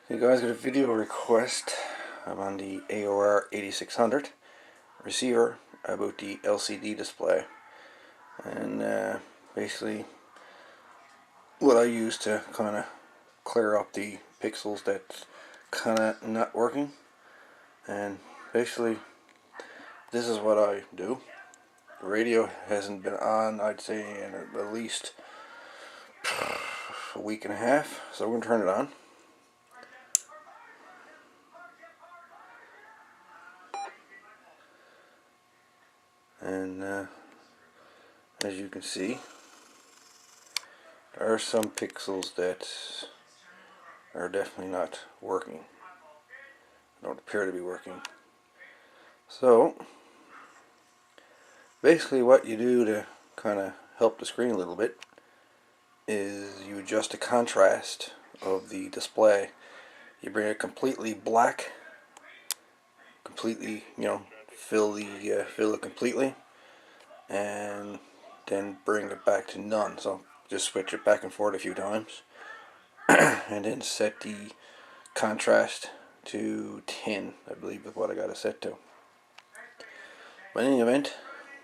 Hey guys, got a video request. I'm on the AOR-8600 receiver about the LCD display, and basically what I use to kind of clear up the pixels that's kind of not working. And basically this is what I do. The radio hasn't been on, I'd say, in at least a week and a half, so we're going to turn it on. And as you can see, there are some pixels that are definitely not working. Don't appear to be working. So basically what you do to kind of help the screen a little bit is you adjust the contrast of the display. You bring it completely black, completely, fill it completely, and then bring it back to none. So just switch it back and forth a few times and then set the contrast to 10, I believe is what I got it set to. But in any event,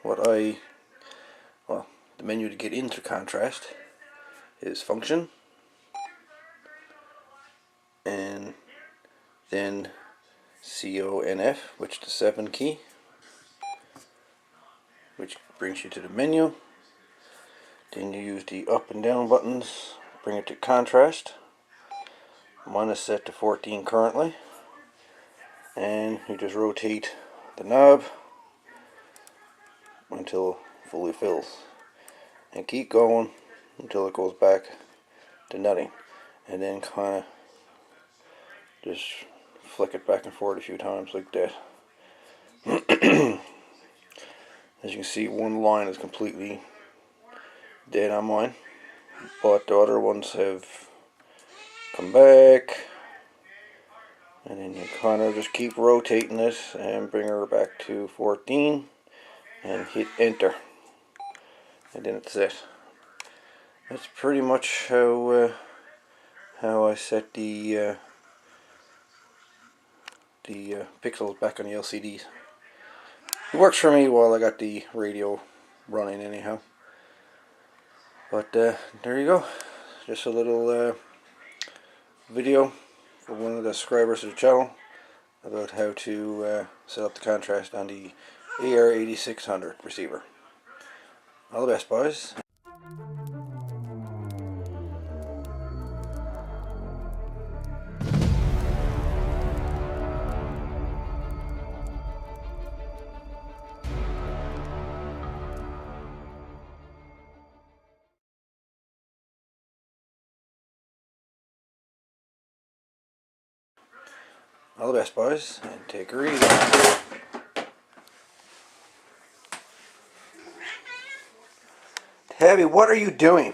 the menu to get into contrast is function, and then CONF, which is the 7 key, which brings you to the menu. Then you use the up and down buttons, bring it to contrast. Mine is set to 14 currently, and you just rotate the knob until it fully fills, and keep going until it goes back to nothing, and then kind of just flick it back and forth a few times like that. As you can see, one line is completely dead on mine, but the other ones have come back. And then you kind of just keep rotating this and bring her back to 14 and hit enter, and then it's it. That's pretty much how I set the pixels back on the LCDs. It works for me while I got the radio running anyhow. But there you go, just a little video for one of the subscribers to the channel about how to set up the contrast on the AR-8600 receiver. All the best, boys. All the best, boys, and take her easy. Tabby, what are you doing?